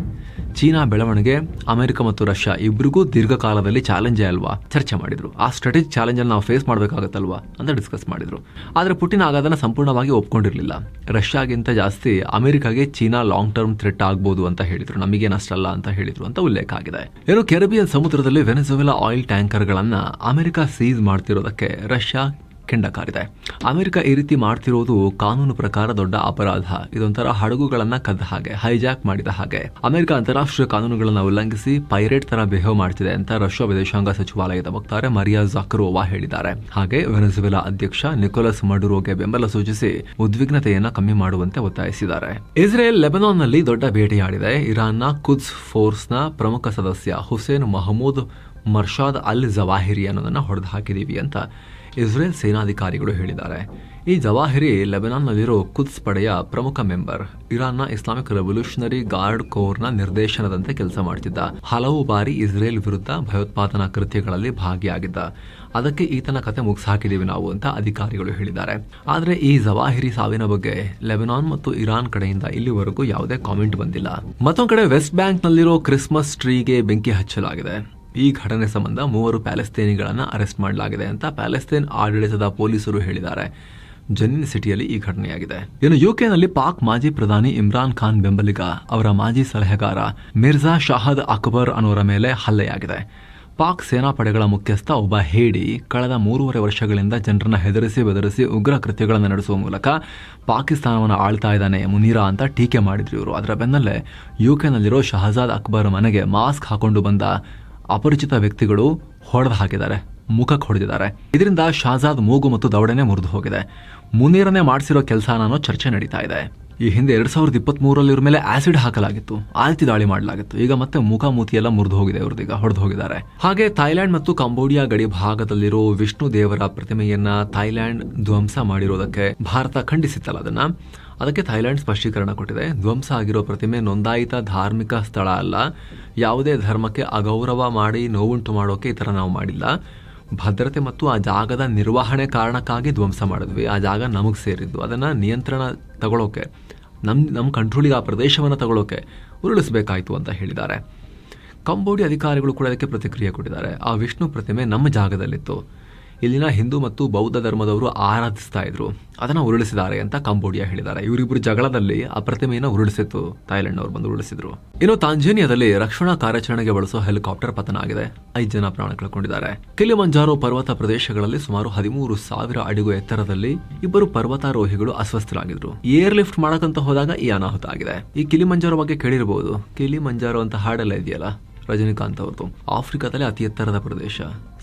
ಚೀನಾ ಬೆಳವಣಿಗೆ ಅಮೆರಿಕ ಮತ್ತು ರಷ್ಯಾ ಇಬ್ಬರಿಗೂ ದೀರ್ಘಕಾಲದಲ್ಲಿ ಚಾಲೆಂಜೇ ಅಲ್ವಾ? ಚರ್ಚೆ ಮಾಡಿದ್ರು. ಆ ಸ್ಟ್ರಾಟಜಿಕ್ ಚಾಲೆಂಜ್ ಅನ್ನು ನಾವು ಫೇಸ್ ಮಾಡಬೇಕಾಗತ್ತಲ್ವಾ ಅಂತ ಡಿಸ್ಕಸ್ ಮಾಡಿದ್ರು. ಆದರೆ ಪುಟಿನ್ ಆಗೋದನ್ನ ಸಂಪೂರ್ಣವಾಗಿ ಒಪ್ಕೊಂಡಿರಲಿಲ್ಲ. ರಷ್ಯಾಗಿಂತ ಜಾಸ್ತಿ ಅಮೆರಿಕಾಗೆ ಚೀನಾ ಲಾಂಗ್ ಟರ್ಮ್ ಥ್ರೆಟ್ ಆಗ್ಬೋದು ಅಂತ ಹೇಳಿದ್ರು. ನಮಗೇನಷ್ಟಲ್ಲ ಅಂತ ಹೇಳಿದ್ರು ಅಂತ ಉಲ್ಲೇಖ ಆಗಿದೆ. ಏನು ಕೆರಿಬಿಯನ್ ಸಮುದ್ರದಲ್ಲಿ ವೆನೆಜುವೆಲಾ ಆಯಿಲ್ ಟ್ಯಾಂಕರ್ಗಳನ್ನ ಅಮೆರಿಕ ಸೀಸ್ ಮಾಡ್ತಿರೋದಕ್ಕೆ ರಷ್ಯಾ ಕೆಂಡ ಕಾರಿದೆ. ಅಮೆರಿಕ ಈ ರೀತಿ ಮಾಡ್ತಿರೋದು ಕಾನೂನು ಪ್ರಕಾರ ದೊಡ್ಡ ಅಪರಾಧ. ಇದೊಂಥರ ಹಡಗುಗಳನ್ನ ಕದ್ದ ಹಾಗೆ, ಹೈಜಾಕ್ ಮಾಡಿದ ಹಾಗೆ. ಅಮೆರಿಕ ಅಂತಾರಾಷ್ಟ್ರೀಯ ಕಾನೂನುಗಳನ್ನ ಉಲ್ಲಂಘಿಸಿ ಪೈರೇಟ್ ತರ ಬಿಹೇವ್ ಮಾಡ್ತಿದೆ ಅಂತ ರಷ್ಯಾ ವಿದೇಶಾಂಗ ಸಚಿವಾಲಯದ ವಕ್ತಾರೆ ಮರಿಯಾ ಝಾಕರೋವಾ ಹೇಳಿದ್ದಾರೆ. ಹಾಗೆ ವೆನೆಜುವೆಲಾ ಅಧ್ಯಕ್ಷ ನಿಕೋಲಸ್ ಮಡುರೋಗೆ ಬೆಂಬಲ ಸೂಚಿಸಿ ಉದ್ವಿಗ್ನತೆಯನ್ನ ಕಮ್ಮಿ ಮಾಡುವಂತೆ ಒತ್ತಾಯಿಸಿದ್ದಾರೆ. ಇಸ್ರೇಲ್ ಲೆಬನಾನ್ನಲ್ಲಿ ದೊಡ್ಡ ಬೇಟೆಯಾಡಿದೆ. ಇರಾನ್ನ ಕುದ್ಸ್ ಫೋರ್ಸ್ನ ಪ್ರಮುಖ ಸದಸ್ಯ ಹುಸೇನ್ ಮಹಮೂದ್ ಮರ್ಷಾದ್ ಅಲ್ ಜವಾಹಿರಿ ಅನ್ನೋದನ್ನ ಹೊಡೆದು ಹಾಕಿದೀವಿ ಅಂತ ಇಸ್ರೇಲ್ ಸೇನಾಧಿಕಾರಿಗಳು ಹೇಳಿದ್ದಾರೆ. ಈ ಜವಾಹಿರಿ ಲೆಬನಾನ್ನಲ್ಲಿರೋ ಕುದ್ಸ್ ಪಡೆಯ ಪ್ರಮುಖ ಮೆಂಬರ್. ಇರಾನ್ನ ಇಸ್ಲಾಮಿಕ್ ರೆವಲ್ಯೂಷನರಿ ಗಾರ್ಡ್ ಕೋರ್ನ ನಿರ್ದೇಶನದಂತೆ ಕೆಲಸ ಮಾಡ್ತಿದ್ದ. ಹಲವು ಬಾರಿ ಇಸ್ರೇಲ್ ವಿರುದ್ಧ ಭಯೋತ್ಪಾದನಾ ಕೃತ್ಯಗಳಲ್ಲಿ ಭಾಗಿಯಾಗಿದ್ದ. ಅದಕ್ಕೆ ಈತನ ಕತೆ ಮುಗಿಸಾಕಿದೀವಿ ನಾವು ಅಂತ ಅಧಿಕಾರಿಗಳು ಹೇಳಿದ್ದಾರೆ. ಆದರೆ ಈ ಜವಾಹಿರಿ ಸಾವಿನ ಬಗ್ಗೆ ಲೆಬನಾನ್ ಮತ್ತು ಇರಾನ್ ಕಡೆಯಿಂದ ಇಲ್ಲಿವರೆಗೂ ಯಾವುದೇ ಕಾಮೆಂಟ್ ಬಂದಿಲ್ಲ. ಮತ್ತೊಂದು ಕಡೆ ವೆಸ್ಟ್ ಬ್ಯಾಂಕ್ ನಲ್ಲಿರೋ ಕ್ರಿಸ್ಮಸ್ ಟ್ರೀಗೆ ಬೆಂಕಿ ಹಚ್ಚಲಾಗಿದೆ. ಈ ಘಟನೆ ಸಂಬಂಧ 3 ಪ್ಯಾಲೆಸ್ತೇನಿಗಳನ್ನ ಅರೆಸ್ಟ್ ಮಾಡಲಾಗಿದೆ ಅಂತ ಪ್ಯಾಲೆಸ್ತೇನ್ ಆಡಳಿತದ ಪೊಲೀಸರು ಹೇಳಿದ್ದಾರೆ. ಜನಿನ್ ಸಿಟಿಯಲ್ಲಿ ಈ ಘಟನೆಯಾಗಿದೆ. ಇನ್ನು ಯುಕೆನಲ್ಲಿ ಪಾಕ್ ಮಾಜಿ ಪ್ರಧಾನಿ ಇಮ್ರಾನ್ ಖಾನ್ ಬೆಂಬಲಿಗ ಅವರ ಮಾಜಿ ಸಲಹೆಗಾರ ಮಿರ್ಜಾ ಶಾಹದ್ ಅಕ್ಬರ್ ಅನ್ನೋರ ಮೇಲೆ ಹಲ್ಲೆಯಾಗಿದೆ. ಪಾಕ್ ಸೇನಾಪಡೆಗಳ ಮುಖ್ಯಸ್ಥ ಒಬ್ಬ ಹೇಡಿ ಕಳೆದ 3.5 ವರ್ಷಗಳಿಂದ ಜನರನ್ನ ಹೆದರಿಸಿ ಬೆದರಿಸಿ ಉಗ್ರ ಕೃತ್ಯಗಳನ್ನು ನಡೆಸುವ ಮೂಲಕ ಪಾಕಿಸ್ತಾನವನ್ನು ಆಳ್ತಾ ಇದ್ದಾನೆ ಮುನೀರಾ ಅಂತ ಟೀಕೆ ಮಾಡಿದ್ರು ಇವರು. ಅದರ ಬೆನ್ನಲ್ಲೇ ಯುಕೆನಲ್ಲಿರೋ ಶಹಜಾದ್ ಅಕ್ಬರ್ ಮನೆಗೆ ಮಾಸ್ಕ್ ಹಾಕೊಂಡು ಬಂದ ಅಪರಿಚಿತ ವ್ಯಕ್ತಿಗಳು ಹೊಡೆದು ಹಾಕಿದ್ದಾರೆ, ಮುಖಕ್ಕೆ ಹೊಡೆದಿದ್ದಾರೆ. ಇದರಿಂದ ಶಹಜಾದ್ ಮೂಗು ಮತ್ತು ದವಡೆನೆ ಮುರಿದು ಹೋಗಿದೆ. ಮುನೀರನೇ ಮಾಡಿಸಿರೋ ಕೆಲಸ ಅನ್ನೋ ಚರ್ಚೆ ನಡೀತಾ ಇದೆ. ಈ ಹಿಂದೆ 2023ರಲ್ಲಿ ಇವ್ರ ಮೇಲೆ ಆಸಿಡ್ ಹಾಕಲಾಗಿತ್ತು, ಆಲ್ತಿ ದಾಳಿ ಮಾಡಲಾಗಿತ್ತು. ಈಗ ಮತ್ತೆ ಮುಖ ಮೂತಿ ಎಲ್ಲ ಮುರಿದು ಹೋಗಿದೆ, ಇವ್ರದೀಗ ಹೊಡೆದು ಹೋಗಿದ್ದಾರೆ. ಹಾಗೆ ಥೈಲ್ಯಾಂಡ್ ಮತ್ತು ಕಂಬೋಡಿಯಾ ಗಡಿ ಭಾಗದಲ್ಲಿರೋ ವಿಷ್ಣು ದೇವರ ಪ್ರತಿಮೆಯನ್ನ ಥೈಲ್ಯಾಂಡ್ ಧ್ವಂಸ ಮಾಡಿರೋದಕ್ಕೆ ಭಾರತ ಖಂಡಿಸಿತ್ತಲ್ಲ, ಅದಕ್ಕೆ ಥೈಲ್ಯಾಂಡ್ ಸ್ಪಷ್ಟೀಕರಣ ಕೊಟ್ಟಿದೆ. ಧ್ವಂಸ ಆಗಿರೋ ಪ್ರತಿಮೆ ನೋಂದಾಯಿತ ಧಾರ್ಮಿಕ ಸ್ಥಳ ಅಲ್ಲ. ಯಾವುದೇ ಧರ್ಮಕ್ಕೆ ಅಗೌರವ ಮಾಡಿ ನೋವುಂಟು ಮಾಡೋಕೆ ಈ ಥರ ನಾವು ಮಾಡಿಲ್ಲ. ಭದ್ರತೆ ಮತ್ತು ಆ ಜಾಗದ ನಿರ್ವಹಣೆ ಕಾರಣಕ್ಕಾಗಿ ಧ್ವಂಸ ಮಾಡಿದ್ವಿ. ಆ ಜಾಗ ನಮಗೆ ಸೇರಿದ್ದು. ಅದನ್ನು ನಿಯಂತ್ರಣ ತಗೊಳ್ಳೋಕೆ, ನಮ್ಮ ಕಂಟ್ರೋಲಿಗೆ ಆ ಪ್ರದೇಶವನ್ನು ತಗೊಳ್ಳೋಕೆ ಉರುಳಿಸಬೇಕಾಯಿತು ಅಂತ ಹೇಳಿದ್ದಾರೆ. ಕಂಬೋಡಿಯಾ ಅಧಿಕಾರಿಗಳು ಕೂಡ ಅದಕ್ಕೆ ಪ್ರತಿಕ್ರಿಯೆ ಕೊಟ್ಟಿದ್ದಾರೆ. ಆ ವಿಷ್ಣು ಪ್ರತಿಮೆ ನಮ್ಮ ಜಾಗದಲ್ಲಿತ್ತು. ಇಲ್ಲಿನ ಹಿಂದೂ ಮತ್ತು ಬೌದ್ಧ ಧರ್ಮದವರು ಆರಾಧಿಸ್ತಾ ಇದ್ರು, ಅದನ್ನು ಉರುಳಿಸಿದ್ದಾರೆ ಅಂತ ಕಂಬೋಡಿಯಾ ಹೇಳಿದ್ದಾರೆ. ಇವರಿಬ್ಬರು ಜಗಳದಲ್ಲಿ ಆ ಪ್ರತಿಮೆಯನ್ನು ಉರುಳಿಸಿತ್ತು, ಥೈಲ್ಯಾಂಡ್ ಅವರು ಬಂದು ಉರುಳಿಸಿದ್ರು. ಇನ್ನು ತಾಂಜೇನಿಯಾದಲ್ಲಿ ರಕ್ಷಣಾ ಕಾರ್ಯಾಚರಣೆಗೆ ಬಳಸುವ ಹೆಲಿಕಾಪ್ಟರ್ ಪತನ ಆಗಿದೆ. 5 ಜನ ಪ್ರಾಣ ಕಳ್ಕೊಂಡಿದ್ದಾರೆ. ಕಿಲಿಮಂಜಾರೋ ಪರ್ವತ ಪ್ರದೇಶಗಳಲ್ಲಿ ಸುಮಾರು 13,000 ಅಡಿಗೂ ಎತ್ತರದಲ್ಲಿ 2 ಪರ್ವತಾರೋಹಿಗಳು ಅಸ್ವಸ್ಥರಾಗಿದ್ರು. ಏರ್ ಲಿಫ್ಟ್ ಮಾಡಕಂತ ಹೋದಾಗ ಈ ಅನಾಹುತ ಆಗಿದೆ. ಈ ಕಿಲಿಮಂಜಾರೋ ಬಗ್ಗೆ ಕೇಳಿರಬಹುದು. ಕಿಲಿಮಂಜಾರೋ ಅಂತ ಹಾಡೆಲ್ಲ ಇದೆಯಲ್ಲ ರಜನಿಕಾಂತ್ ಅವ್ರದ್ದು. ಆಫ್ರಿಕಾದಲ್ಲಿ ಅತಿ ಎತ್ತರದ ಪ್ರದೇಶ,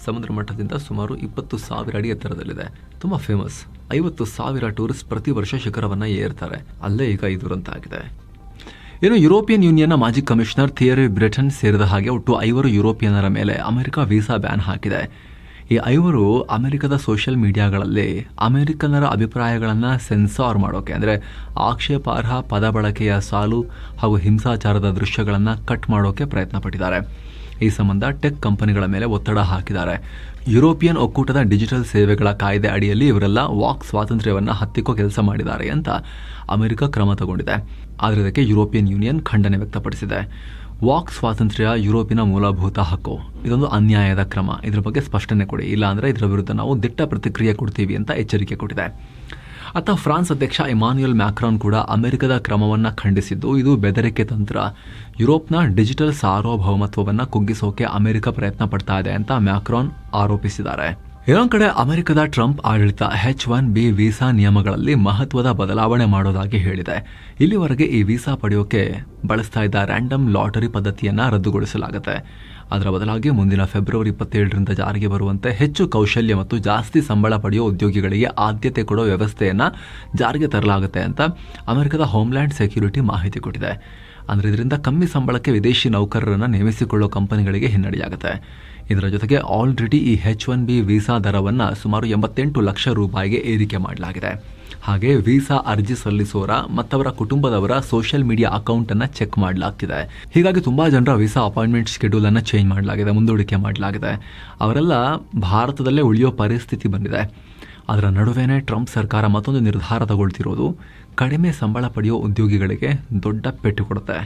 ಸಮುದ್ರ ಮಟ್ಟದಿಂದ ಸುಮಾರು 20,000 ಅಡಿ ಎತ್ತರದಲ್ಲಿದೆ. ತುಂಬಾ ಫೇಮಸ್. 50,000 ಟೂರಿಸ್ಟ್ ಪ್ರತಿ ವರ್ಷ ಶಿಖರವನ್ನ ಏರ್ತಾರೆ. ಅಲ್ಲೇ ಈಗ ಈ ದುರಂತ ಆಗಿದೆ. ಇನ್ನು ಯುರೋಪಿಯನ್ ಯೂನಿಯನ್ನ ಮಾಜಿ ಕಮಿಷನರ್ ಥಿಯರಿ ಬ್ರಿಟನ್ ಸೇರಿದ ಹಾಗೆ ಒಟ್ಟು 5 ಯುರೋಪಿಯನ್ನರ ಮೇಲೆ ಅಮೆರಿಕ ವೀಸಾ ಬ್ಯಾನ್ ಹಾಕಿದೆ. ಈ 5 ಅಮೆರಿಕದ ಸೋಷಿಯಲ್ ಮೀಡಿಯಾಗಳಲ್ಲಿ ಅಮೆರಿಕನ್ನರ ಅಭಿಪ್ರಾಯಗಳನ್ನು ಸೆನ್ಸಾರ್ ಮಾಡೋಕೆ, ಅಂದರೆ ಆಕ್ಷೇಪಾರ್ಹ ಪದ ಬಳಕೆಯ ಸಾಲು ಹಾಗೂ ಹಿಂಸಾಚಾರದ ದೃಶ್ಯಗಳನ್ನು ಕಟ್ ಮಾಡೋಕೆ ಪ್ರಯತ್ನ ಪಟ್ಟಿದ್ದಾರೆ. ಈ ಸಂಬಂಧ ಟೆಕ್ ಕಂಪನಿಗಳ ಮೇಲೆ ಒತ್ತಡ ಹಾಕಿದ್ದಾರೆ. ಯುರೋಪಿಯನ್ ಒಕ್ಕೂಟದ ಡಿಜಿಟಲ್ ಸೇವೆಗಳ ಕಾಯ್ದೆ ಅಡಿಯಲ್ಲಿ ಇವರೆಲ್ಲ ವಾಕ್ ಸ್ವಾತಂತ್ರ್ಯವನ್ನು ಹತ್ತಿಕ್ಕೋ ಕೆಲಸ ಮಾಡಿದ್ದಾರೆ ಅಂತ ಅಮೆರಿಕ ಕ್ರಮ ತಗೊಂಡಿದೆ. ಆದರೆ ಇದಕ್ಕೆ ಯುರೋಪಿಯನ್ ಯೂನಿಯನ್ ಖಂಡನೆ ವ್ಯಕ್ತಪಡಿಸಿದೆ. ವಾಕ್ ಸ್ವಾತಂತ್ರ್ಯ ಯುರೋಪಿನ ಮೂಲಭೂತ ಹಕ್ಕು. ಇದೊಂದು ಅನ್ಯಾಯದ ಕ್ರಮ. ಇದರ ಬಗ್ಗೆ ಸ್ಪಷ್ಟನೆ ಕೊಡಿ, ಇಲ್ಲ ಅಂದರೆ ಇದರ ವಿರುದ್ಧ ನಾವು ದಿಟ್ಟ ಪ್ರತಿಕ್ರಿಯೆ ಕೊಡ್ತೀವಿ ಅಂತ ಎಚ್ಚರಿಕೆ ಕೊಟ್ಟಿದೆ. ಅತ್ತ ಫ್ರಾನ್ಸ್ ಅಧ್ಯಕ್ಷ ಇಮಾನ್ಯುಯಲ್ ಮ್ಯಾಕ್ರಾನ್ ಕೂಡ ಅಮೆರಿಕದ ಕ್ರಮವನ್ನು ಖಂಡಿಸಿದ್ದು, ಇದು ಬೆದರಿಕೆ ತಂತ್ರ. ಯುರೋಪ್ನ ಡಿಜಿಟಲ್ ಸಾರ್ವಭೌಮತ್ವವನ್ನು ಕುಗ್ಗಿಸೋಕೆ ಅಮೆರಿಕ ಪ್ರಯತ್ನ ಪಡ್ತಾ ಇದೆ ಅಂತ ಮ್ಯಾಕ್ರಾನ್ ಆರೋಪಿಸಿದ್ದಾರೆ. ಇನ್ನೊಂದು ಕಡೆ ಅಮೆರಿಕದ ಟ್ರಂಪ್ ಆಡಳಿತ H-1B ವೀಸಾ ನಿಯಮಗಳಲ್ಲಿ ಮಹತ್ವದ ಬದಲಾವಣೆ ಮಾಡೋದಾಗಿ ಹೇಳಿದೆ. ಇಲ್ಲಿವರೆಗೆ ಈ ವೀಸಾ ಪಡೆಯೋಕೆ ಬಳಸ್ತಾ ಇದ್ದ ರ್ಯಾಂಡಮ್ ಲಾಟರಿ ಪದ್ಧತಿಯನ್ನು ರದ್ದುಗೊಳಿಸಲಾಗುತ್ತೆ. ಅದರ ಬದಲಾಗಿ ಮುಂದಿನ ಫೆಬ್ರವರಿ 27ರಿಂದ ಜಾರಿಗೆ ಬರುವಂತೆ ಹೆಚ್ಚು ಕೌಶಲ್ಯ ಮತ್ತು ಜಾಸ್ತಿ ಸಂಬಳ ಪಡೆಯುವ ಉದ್ಯೋಗಿಗಳಿಗೆ ಆದ್ಯತೆ ಕೊಡೋ ವ್ಯವಸ್ಥೆಯನ್ನು ಜಾರಿಗೆ ತರಲಾಗುತ್ತೆ ಅಂತ ಅಮೆರಿಕದ ಹೋಮ್ಲ್ಯಾಂಡ್ ಸೆಕ್ಯೂರಿಟಿ ಮಾಹಿತಿ ಕೊಟ್ಟಿದೆ. ಅಂದರೆ ಇದರಿಂದ ಕಮ್ಮಿ ಸಂಬಳಕ್ಕೆ ವಿದೇಶಿ ನೌಕರರನ್ನು ನೇಮಿಸಿಕೊಳ್ಳೋ ಕಂಪನಿಗಳಿಗೆ ಹಿನ್ನಡೆಯಾಗುತ್ತೆ. ಇದರ ಜೊತೆಗೆ ಆಲ್ರೆಡಿ ಈ H-1B ವೀಸಾ ದರವನ್ನು ಸುಮಾರು 88 ಲಕ್ಷ ರೂಪಾಯಿಗೆ ಏರಿಕೆ ಮಾಡಲಾಗಿದೆ. ಹಾಗೆ ವೀಸಾ ಅರ್ಜಿ ಸಲ್ಲಿಸೋರ ಮತ್ತವರ ಕುಟುಂಬದವರ ಸೋಷಿಯಲ್ ಮೀಡಿಯಾ ಅಕೌಂಟನ್ನು ಚೆಕ್ ಮಾಡಲಾಗ್ತಿದೆ. ಹೀಗಾಗಿ ತುಂಬಾ ಜನರ ವೀಸಾ ಅಪಾಯಿಂಟ್ಮೆಂಟ್ ಶೆಡ್ಯೂಲ್ ಅನ್ನು ಚೇಂಜ್ ಮಾಡಲಾಗಿದೆ, ಮುಂದೂಡಿಕೆ ಮಾಡಲಾಗಿದೆ. ಅವರೆಲ್ಲ ಭಾರತದಲ್ಲೇ ಉಳಿಯೋ ಪರಿಸ್ಥಿತಿ ಬಂದಿದೆ. ಅದರ ನಡುವೆನೇ ಟ್ರಂಪ್ ಸರ್ಕಾರ ಮತ್ತೊಂದು ನಿರ್ಧಾರ ತಗೊಳ್ತಿರೋದು ಕಡಿಮೆ ಸಂಬಳ ಪಡೆಯೋ ಉದ್ಯೋಗಿಗಳಿಗೆ ದೊಡ್ಡ ಪೆಟ್ಟು ಕೊಡುತ್ತೆ.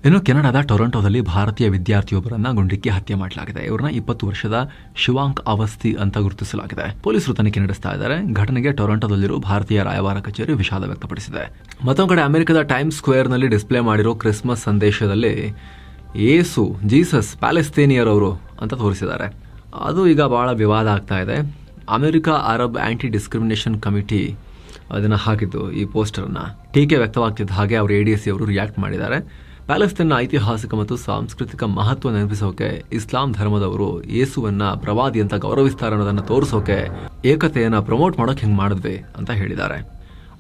ಇನ್ನು ಕೆನಡಾದ ಟೊರೊಂಟೊದಲ್ಲಿ ಭಾರತೀಯ ವಿದ್ಯಾರ್ಥಿಯೊಬ್ಬರನ್ನ ಗುಂಡಿಕ್ಕಿ ಹತ್ಯೆ ಮಾಡಲಾಗಿದೆ. ಇವರನ್ನ 20 ವರ್ಷದ ಶಿವಾಂಕ್ ಅವಸ್ಥಿ ಅಂತ ಗುರುತಿಸಲಾಗಿದೆ. ಪೊಲೀಸರು ತನಿಖೆ ನಡೆಸ್ತಾ ಇದ್ದಾರೆ. ಘಟನೆಗೆ ಟೊರೊಂಟೊದಲ್ಲಿರುವ ಭಾರತೀಯ ರಾಯಭಾರ ಕಚೇರಿ ವಿಷಾದ ವ್ಯಕ್ತಪಡಿಸಿದೆ. ಮತ್ತೊಂದು ಕಡೆ ಅಮೆರಿಕದ ಟೈಮ್ಸ್ ಸ್ಕ್ವೇರ್ನಲ್ಲಿ ಡಿಸ್ಪ್ಲೇ ಮಾಡಿರೋ ಕ್ರಿಸ್ಮಸ್ ಸಂದೇಶದಲ್ಲಿ ಯೇಸು, ಜೀಸಸ್ ಪ್ಯಾಲೆಸ್ತೇನಿಯರವರು ಅಂತ ತೋರಿಸಿದ್ದಾರೆ. ಅದು ಈಗ ಬಹಳ ವಿವಾದ ಆಗ್ತಾ ಇದೆ. America Arab anti discrimination committee ಅದನ್ನು ಹಾಕಿದ್ದು ಈ ಪೋಸ್ಟರ್ನ. ಟೀಕೆ ವ್ಯಕ್ತವಾಗ್ತಿದ್ದ ಹಾಗೆ ಅವರು ADSC ಅವರು ರಿಯಾಕ್ಟ್ ಮಾಡಿದ್ದಾರೆ. ಪ್ಯಾಲೆಸ್ತೇನ್ನ ಐತಿಹಾಸಿಕ ಮತ್ತು ಸಾಂಸ್ಕೃತಿಕ ಮಹತ್ವ ನೆನಪಿಸೋಕೆ ಇಸ್ಲಾಂ ಧರ್ಮದವರು ಯೇಸುವನ್ನ ಪ್ರವಾದಿ ಅಂತ ಗೌರವಿಸ್ತಾರೆ ಅನ್ನೋದನ್ನ ತೋರಿಸೋಕೆ ಏಕತೆಯನ್ನ ಪ್ರಮೋಟ್ ಮಾಡೋಕೆ ಹೆಂಗ್ ಮಾಡಿದ್ವಿ ಅಂತ ಹೇಳಿದ್ದಾರೆ.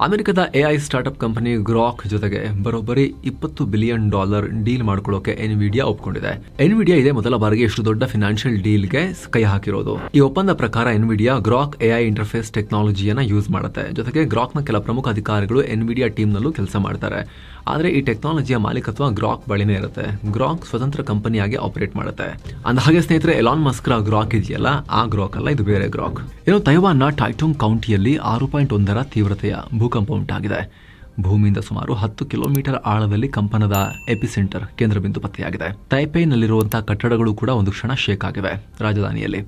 ಅಮೆರಿಕದ AI ಸ್ಟಾರ್ಟ್ಅಪ್ ಕಂಪನಿ ಗ್ರಾಕ್ ಜೊತೆಗೆ ಬರೋಬ್ಬರಿ $20 ಬಿಲಿಯನ್ ಡೀಲ್ ಮಾಡ್ಕೊಳ್ಳೋಕೆ ಎನ್ವಿಡಿಯಾ ಒಪ್ಕೊಂಡಿದೆ. ಎನ್ವಿಡಿಯಾ ಇದೇ ಮೊದಲ ಬಾರಿಗೆ ಎಷ್ಟು ದೊಡ್ಡ ಫಿನಾನ್ಷಿಯಲ್ ಡೀಲ್ಗೆ ಕೈ ಹಾಕಿರೋದು. ಈ ಒಪ್ಪಂದ ಪ್ರಕಾರ ಎನ್ವಿಡಿಯಾ ಗ್ರಾಕ್ AI ಇಂಟರ್ಫೇಸ್ ಟೆಕ್ನಾಲಜಿಯನ್ನ ಯೂಸ್ ಮಾಡುತ್ತೆ. ಜೊತೆಗೆ ಗ್ರಾಕ್ನ ಕೆಲ ಪ್ರಮುಖ ಅಧಿಕಾರಿಗಳು ಎನ್ವಿಡಿಯಾ ಟೀಮ್ನಲ್ಲೂ ಕೆಲಸ ಮಾಡ್ತಾರೆ. ಆದರೆ ಈ ಟೆಕ್ನಾಲಜಿಯ ಮಾಲೀಕತ್ವ ಗ್ರಾಕ್ ಬಳಿನೇ ಇರುತ್ತೆ. ಗ್ರಾಕ್ ಸ್ವತಂತ್ರ ಕಂಪನಿಯಾಗಿ ಆಪರೇಟ್ ಮಾಡುತ್ತೆ. ಅಂದಹಾಗೆ ಸ್ನೇಹಿತರೆ, ಎಲಾನ್ ಮಸ್ಕ್ರ ಗ್ರಾಕ್ ಇದೆಯಲ್ಲ, ಆ ಗ್ರಾಕ್ ಅಲ್ಲ, ಇದು ಬೇರೆ ಗ್ರಾಕ್. ಇನ್ನು ತೈವಾನ್ನ ಟೈಟೋಂಗ್ ಕೌಂಟಿಯಲ್ಲಿ 6.1 ತೀವ್ರತೆಯ ಭೂಕಂಪ ಉಂಟಾಗಿದೆ. ಭೂಮಿಯಿಂದ ಸುಮಾರು 10 ಕಿಲೋಮೀಟರ್ ಆಳದಲ್ಲಿ ಕಂಪನದ ಎಪಿಸೆಂಟರ್ ಕೇಂದ್ರ ಬಿಂದು ಪತ್ತೆಯಾಗಿದೆ. ತೈಪೈನಲ್ಲಿರುವಂತಹ ಕಟ್ಟಡಗಳು ಕೂಡ ಒಂದು ಕ್ಷಣ ಶೇಕ್ ಆಗಿವೆ ರಾಜಧಾನಿಯಲ್ಲಿ.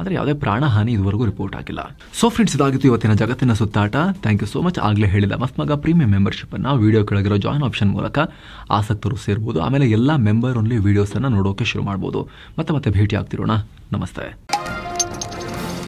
ಆದರೆ ಯಾವುದೇ ಪ್ರಾಣಹಾನಿ ಇದುವರೆಗೂ ರಿಪೋರ್ಟ್ ಆಗಿಲ್ಲ. ಸೊ ಫ್ರೆಂಡ್ಸ್, ಇದಾಗಿತ್ತು ಇವತ್ತಿನ ಜಗತ್ತಿನ ಸುತ್ತಾಟ. Thank you so much. ಆಗಲೇ ಹೇಳಿದ ಮಸ್ಮಗ ಪ್ರೀಮಿಯಂ ಮೆಂಬರ್ಶಿಪ್ ಅನ್ನ ವಿಡಿಯೋ ಕೆಳಗಿರೋ ಜಾಯಿನ್ ಆಪ್ಷನ್ ಮೂಲಕ ಆಸಕ್ತರು ಸೇರ್ಬೋದು. ಆಮೇಲೆ ಎಲ್ಲ ಮೆಂಬರ್ ಓನ್ಲಿ ವಿಡಿಯೋಸ್ ಅನ್ನ ನೋಡೋಕೆ ಶುರು ಮಾಡ್ಬೋದು. ಮತ್ತೆ ಭೇಟಿ ಆಗ್ತಿರೋಣ. ನಮಸ್ತೆ.